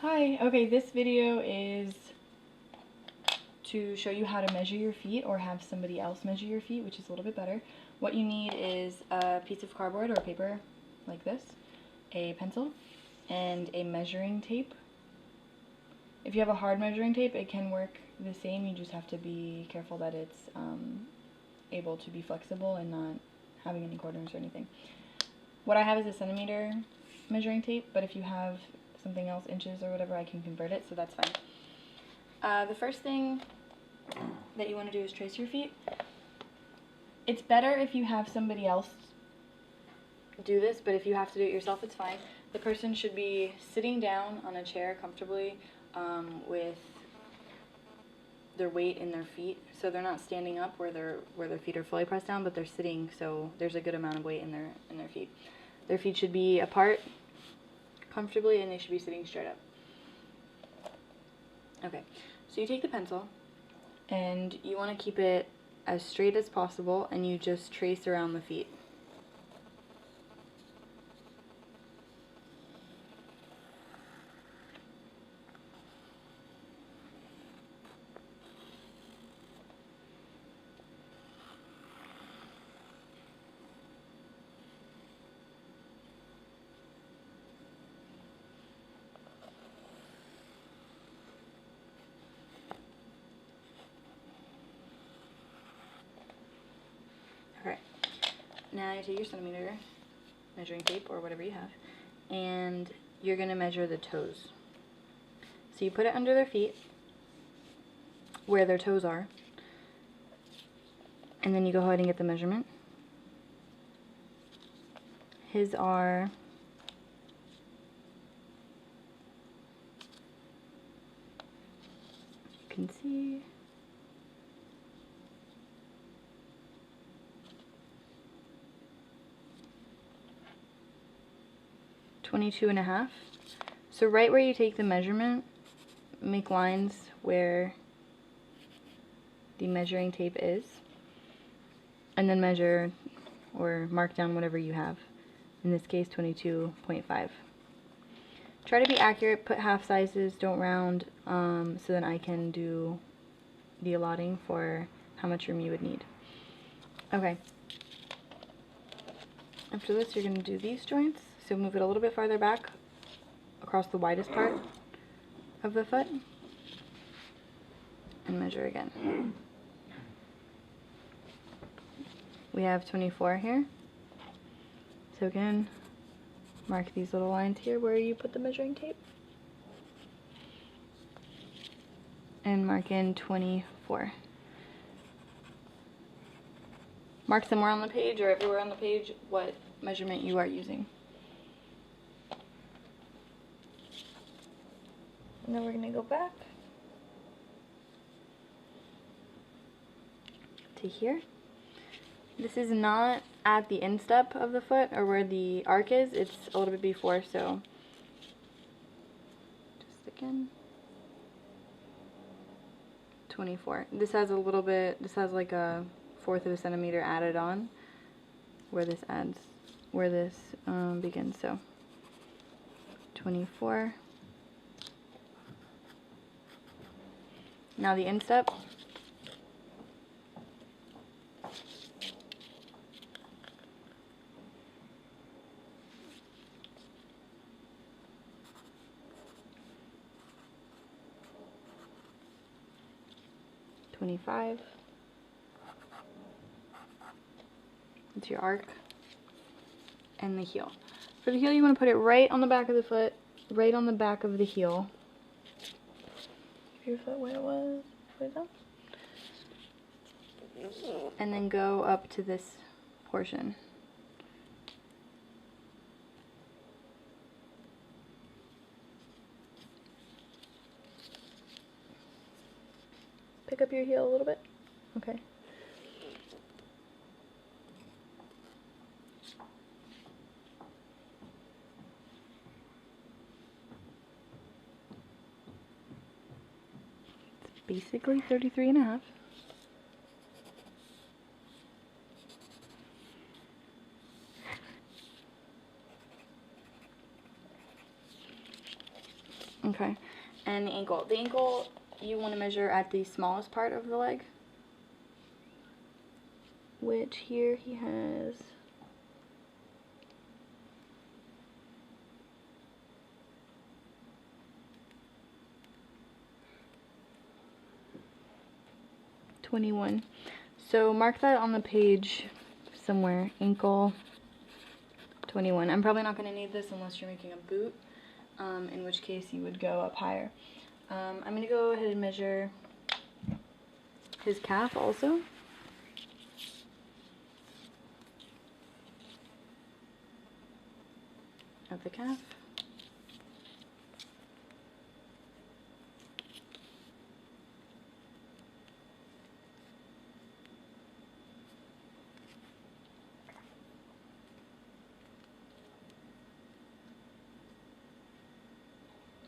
Hi, okay, this video is to show you how to measure your feet or have somebody else measure your feet, which is a little bit better. What you need is a piece of cardboard or paper like this, a pencil, and a measuring tape. If you have a hard measuring tape, it can work the same. You just have to be careful that it's able to be flexible and not having any corners or anything. What I have is a centimeter measuring tape, but if you have something else, inches or whatever, I can convert it, so that's fine. The first thing that you want to do is trace your feet. It's better if you have somebody else do this, but if you have to do it yourself, it's fine. The person should be sitting down on a chair comfortably with their weight in their feet, so they're not standing up where their feet are fully pressed down, but they're sitting, so there's a good amount of weight in their feet. Their feet should be apart comfortably, and they should be sitting straight up. Okay, so you take the pencil, and you want to keep it as straight as possible, and you just trace around the feet. Alright, now you take your centimeter measuring tape or whatever you have, and you're going to measure the toes. So you put it under their feet, where their toes are, and then you go ahead and get the measurement. His are you can see 22.5. So right where you take the measurement, make lines where the measuring tape is, and then measure or mark down whatever you have. In this case, 22.5. Try to be accurate, put half sizes, don't round, so then I can do the allotting for how much room you would need. Okay. After this, you're going to do these joints. So move it a little bit farther back across the widest part of the foot and measure again. We have 24 here. So again, mark these little lines here where you put the measuring tape. And mark in 24. Mark somewhere on the page or everywhere on the page what measurement you are using. And then we're going to go back to here. This is not at the instep of the foot or where the arc is, it's a little bit before, so just again, 24. This has a little bit, this has like a 1/4 of a centimeter added on where this ends, where this begins, so 24. Now the instep. $25. It's your arc. And the heel. For the heel, you want to put it right on the back of the foot, right on the back of the heel. Your foot where it was, put it down. And then go up to this portion. Pick up your heel a little bit. Okay. It's basically 33.5. Okay, and the ankle. The ankle, you want to measure at the smallest part of the leg, which here he has 21. So mark that on the page somewhere. Ankle 21. I'm probably not going to need this unless you're making a boot, in which case you would go up higher. I'm going to go ahead and measure his calf also. Of the calf.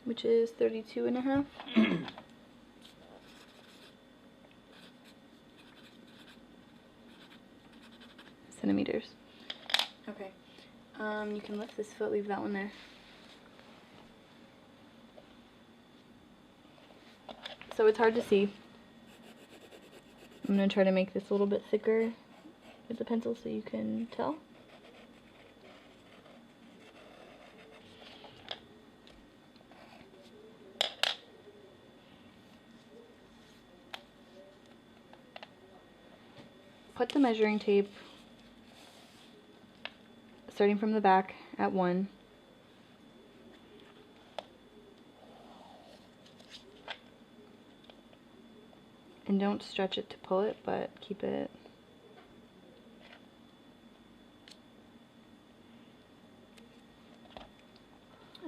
Which is 32.5. centimeters. Okay. You can lift this foot, leave that one there. So it's hard to see. I'm going to try to make this a little bit thicker with the pencil so you can tell. Put the measuring tape, starting from the back at 1. And don't stretch it to pull it, but keep it.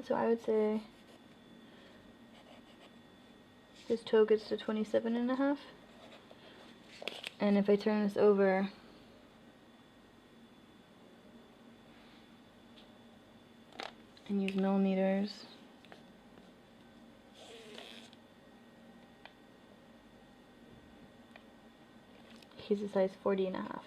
So I would say his toe gets to 27.5. And if I turn this over, and use millimeters, he's a size 40.5.